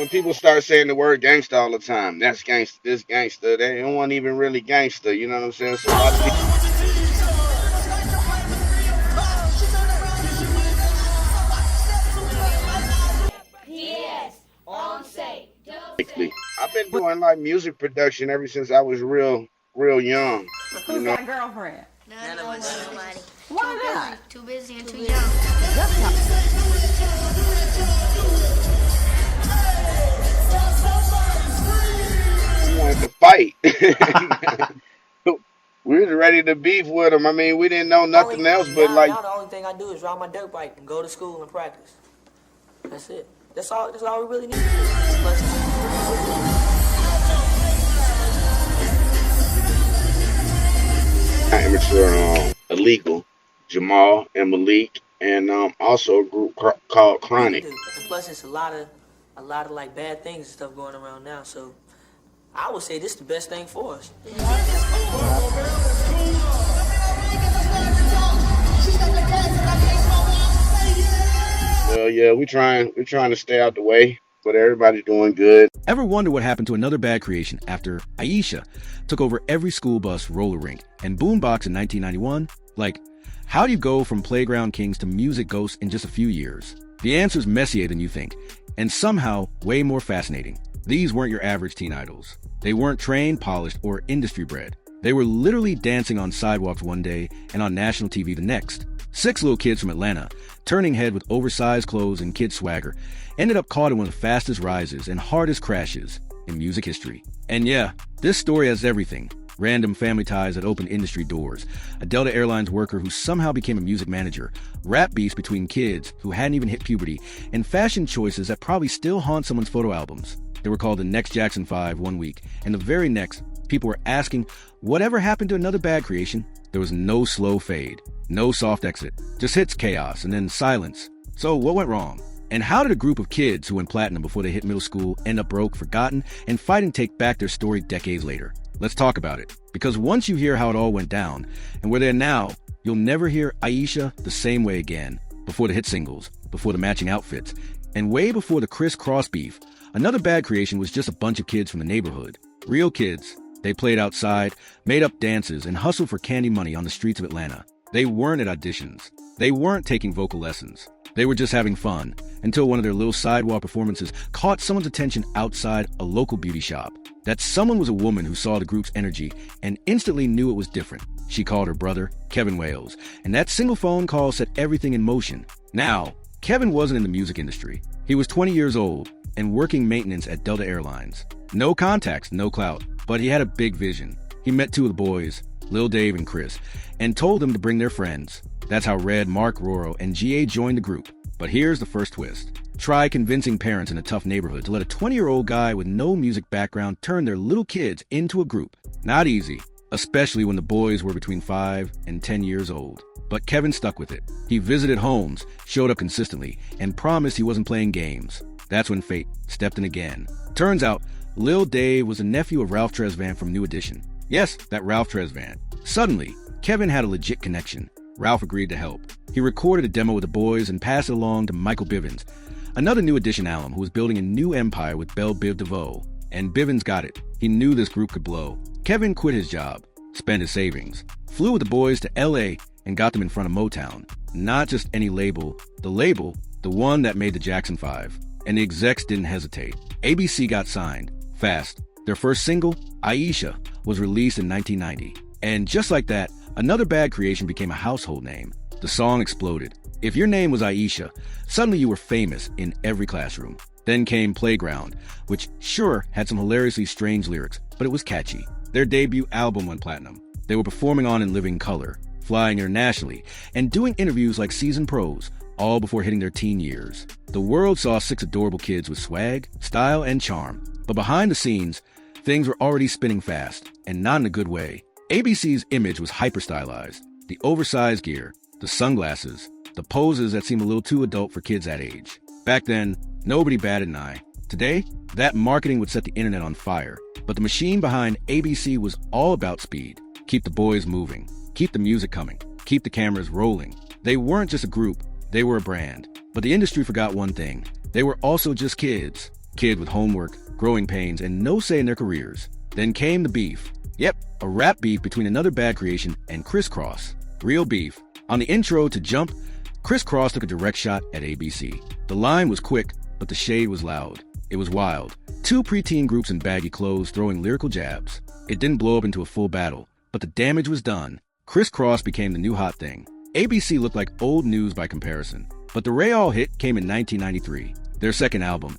when people start saying the word gangster all the time, that's gangster, this gangster, they don't want even really gangster. You know what I'm saying? So a lot of people I've been doing like music production ever since I was real young. You Who's know, got a girlfriend? None of us. Nobody. Why not? Too busy and too young. we wanted to fight. We was ready to beef with them. I mean, we didn't know nothing else but like Now the only thing I do is ride my dirt bike and go to school and practice. That's it. That's all. That's all we really need. amateur illegal, Jamal and Malik, and also a group called Chronic. And plus, it's a lot of like bad things and stuff going around now. So I would say this is the best thing for us. Well, yeah, we're trying to stay out the way, but everybody's doing good. Ever wonder what happened to another bad creation after Aisha took over every school bus roller rink and boombox in 1991? Like, how do you go from playground kings to music ghosts in just a few years? The answer's messier than you think, and somehow way more fascinating. These weren't your average teen idols. They weren't trained, polished, or industry-bred. They were literally dancing on sidewalks one day and on national TV the next. 6 little kids from Atlanta, turning head with oversized clothes and kid swagger, ended up caught in one of the fastest rises and hardest crashes in music history. And yeah, this story has everything. Random family ties that opened industry doors, a Delta Airlines worker who somehow became a music manager, rap beefs between kids who hadn't even hit puberty, and fashion choices that probably still haunt someone's photo albums. They were called the next Jackson 5 one week, and the very next, people were asking, whatever happened to another bad creation? There was no slow fade, no soft exit, just hits chaos and then silence. So what went wrong? And how did a group of kids who went platinum before they hit middle school end up broke, forgotten, and fighting take back their story decades later? Let's talk about it. Because once you hear how it all went down and where they're now, you'll never hear Aisha the same way again. Before the hit singles, before the matching outfits, and way before the criss-cross beef, another bad creation was just a bunch of kids from the neighborhood. Real kids. They played outside, made up dances, and hustled for candy money on the streets of Atlanta. They weren't at auditions. They weren't taking vocal lessons. They were just having fun until one of their little sidewalk performances caught someone's attention outside a local beauty shop. That someone was a woman who saw the group's energy and instantly knew it was different. She called her brother, Kevin Wales, and that single phone call set everything in motion. Now, Kevin wasn't in the music industry. He was 20 years old and working maintenance at Delta Airlines. No contacts, no clout, but he had a big vision. He met 2 of the boys, Lil Dave and Chris, and told them to bring their friends. That's how Red, Mark, Roro, and GA joined the group. But here's the first twist. Try convincing parents in a tough neighborhood to let a 20-year-old guy with no music background turn their little kids into a group. Not easy, especially when the boys were between 5 and 10 years old. But Kevin stuck with it. He visited homes, showed up consistently, and promised he wasn't playing games. That's when fate stepped in again. Turns out, Lil Dave was a nephew of Ralph Tresvant from New Edition. Yes, that Ralph Tresvant. Suddenly, Kevin had a legit connection. Ralph agreed to help. He recorded a demo with the boys and passed it along to Michael Bivins, another New Edition alum who was building a new empire with Belle Biv DeVoe. And Bivins got it. He knew this group could blow. Kevin quit his job, spent his savings, flew with the boys to LA and got them in front of Motown. Not just any label, the one that made the Jackson 5. And the execs didn't hesitate. ABC got signed, fast. Their first single, Aisha, was released in 1990. And just like that, another bad creation became a household name. The song exploded. If your name was Aisha, suddenly you were famous in every classroom. Then came Playground, which sure had some hilariously strange lyrics, but it was catchy. Their debut album went platinum. They were performing on In Living Color, flying internationally, and doing interviews like seasoned pros, all before hitting their teen years. The world saw 6 adorable kids with swag, style, and charm. But behind the scenes, things were already spinning fast, and not in a good way. ABC's image was hyper-stylized. The oversized gear, the sunglasses, the poses that seemed a little too adult for kids that age. Back then, nobody batted an eye. Today, that marketing would set the internet on fire. But the machine behind ABC was all about speed. Keep the boys moving. Keep the music coming. Keep the cameras rolling. They weren't just a group, they were a brand. But the industry forgot one thing. They were also just kids. Kids with homework, growing pains, and no say in their careers. Then came the beef. Yep, a rap beef between another bad creation and Criss Cross. Real beef. On the intro to Jump, Criss Cross took a direct shot at ABC. The line was quick, but the shade was loud. It was wild. Two preteen groups in baggy clothes throwing lyrical jabs. It didn't blow up into a full battle, but the damage was done. Criss Cross became the new hot thing. ABC looked like old news by comparison. But the Ray-All hit came in 1993. Their second album,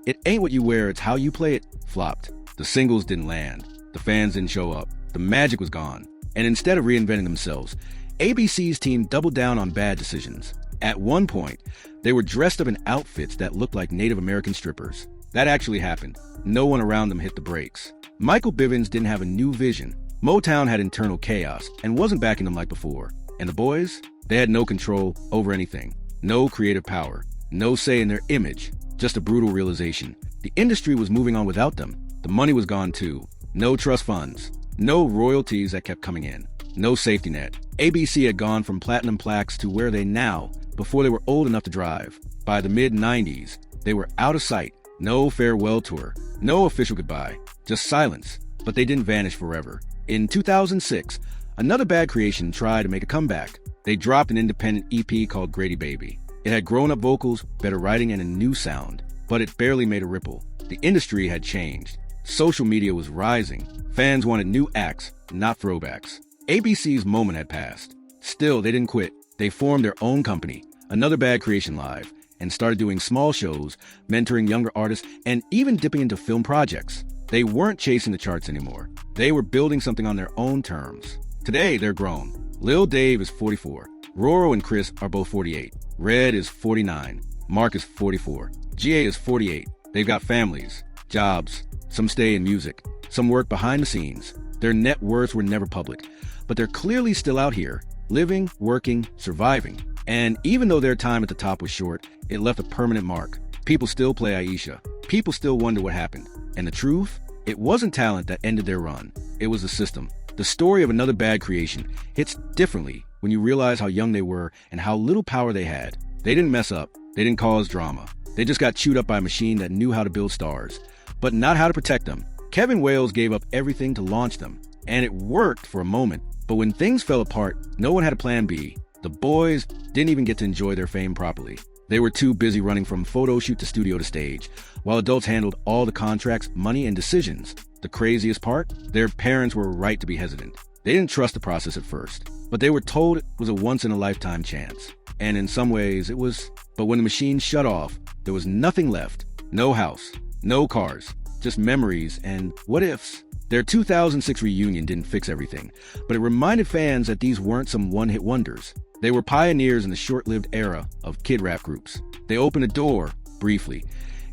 It Ain't What You Wear, It's How You Play It, flopped. The singles didn't land. The fans didn't show up. The magic was gone. And instead of reinventing themselves, ABC's team doubled down on bad decisions. At one point, they were dressed up in outfits that looked like Native American strippers. That actually happened. No one around them hit the brakes. Michael Bivins didn't have a new vision. Motown had internal chaos and wasn't backing them like before. And the boys? They had no control over anything. No creative power. No say in their image. Just a brutal realization. The industry was moving on without them. The money was gone too. No trust funds. No royalties that kept coming in. No safety net. ABC had gone from platinum plaques to where they now, before they were old enough to drive. By the mid-90s, they were out of sight. No farewell tour. No official goodbye. Just silence. But they didn't vanish forever. In 2006, another bad creation tried to make a comeback. They dropped an independent EP called Grady Baby. It had grown-up vocals, better writing, and a new sound. But it barely made a ripple. The industry had changed. Social media was rising. Fans wanted new acts, not throwbacks. ABC's moment had passed. Still, they didn't quit. They formed their own company, Another Bad Creation Live, and started doing small shows, mentoring younger artists, and even dipping into film projects. They weren't chasing the charts anymore. They were building something on their own terms. Today, they're grown. Lil Dave is 44. Roro and Chris are both 48. Red is 49. Mark is 44. GA is 48. They've got families, jobs. Some stay in music. Some work behind the scenes. Their net worths were never public. But they're clearly still out here, living, working, surviving. And even though their time at the top was short, it left a permanent mark. People still play Aisha. People still wonder what happened. And the truth? It wasn't talent that ended their run. It was the system. The story of Another Bad Creation hits differently when you realize how young they were and how little power they had. They didn't mess up. They didn't cause drama. They just got chewed up by a machine that knew how to build stars, but not how to protect them. Kevin Wales gave up everything to launch them, and it worked for a moment. But when things fell apart, no one had a plan B. The boys didn't even get to enjoy their fame properly. They were too busy running from photo shoot to studio to stage, while adults handled all the contracts, money, and decisions. The craziest part? Their parents were right to be hesitant. They didn't trust the process at first, but they were told it was a once-in-a-lifetime chance. And in some ways, it was. But when the machine shut off, there was nothing left. No house, no cars, just memories and what-ifs. Their 2006 reunion didn't fix everything, but it reminded fans that these weren't some one-hit wonders. They were pioneers in the short-lived era of kid rap groups. They opened a door, briefly,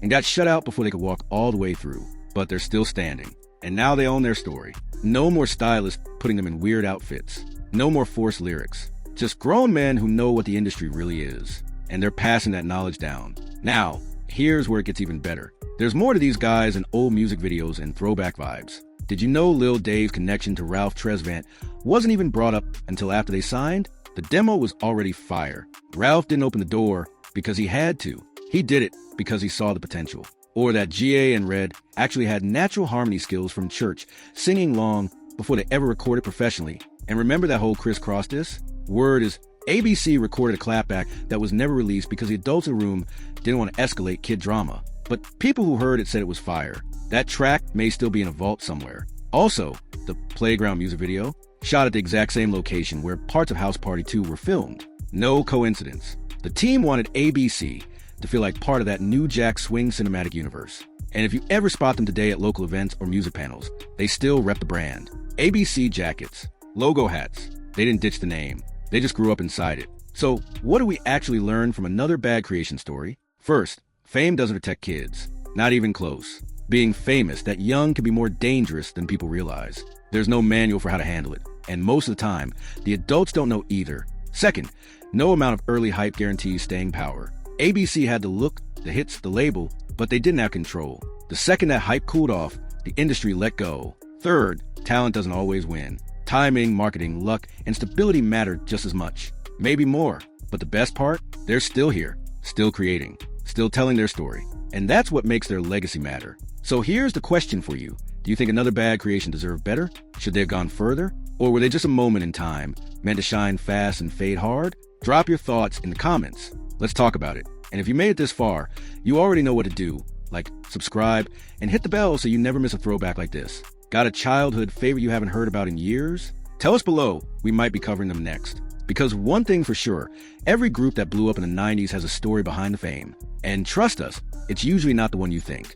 and got shut out before they could walk all the way through. But they're still standing. And now they own their story. No more stylists putting them in weird outfits. No more forced lyrics. Just grown men who know what the industry really is. And they're passing that knowledge down. Now, here's where it gets even better. There's more to these guys than old music videos and throwback vibes. Did you know Lil Dave's connection to Ralph Tresvant wasn't even brought up until after they signed? The demo was already fire. Ralph didn't open the door because he had to. He did it because he saw the potential. Or that GA and Red actually had natural harmony skills from church, singing long before they ever recorded professionally. And remember that whole Criss Cross diss? Word is ABC recorded a clapback that was never released because the adults in the room didn't want to escalate kid drama. But people who heard it said it was fire. That track may still be in a vault somewhere. Also, the Playground music video shot at the exact same location where parts of House Party 2 were filmed. No coincidence. The team wanted ABC to feel like part of that new Jack Swing cinematic universe. And if you ever spot them today at local events or music panels, they still rep the brand. ABC jackets, logo hats. They didn't ditch the name. They just grew up inside it. So what do we actually learn from Another Bad Creation story? First, fame doesn't protect kids. Not even close. Being famous that young can be more dangerous than people realize. There's no manual for how to handle it. And most of the time, the adults don't know either. Second, no amount of early hype guarantees staying power. ABC had the look, the hits, the label, but they didn't have control. The second that hype cooled off, the industry let go. Third, talent doesn't always win. Timing, marketing, luck, and stability matter just as much. Maybe more. But the best part? They're still here, still creating. still telling their story. And that's what makes their legacy matter. So here's the question for you. Do you think another bad creation deserved better? Should they have gone further? Or were they just a moment in time, meant to shine fast and fade hard? Drop your thoughts in the comments. Let's talk about it. And if you made it this far, you already know what to do. Like, subscribe, and hit the bell so you never miss a throwback like this. Got a childhood favorite you haven't heard about in years? Tell us below. We might be covering them next. Because one thing for sure, every group that blew up in the 90s has a story behind the fame. And trust us, it's usually not the one you think.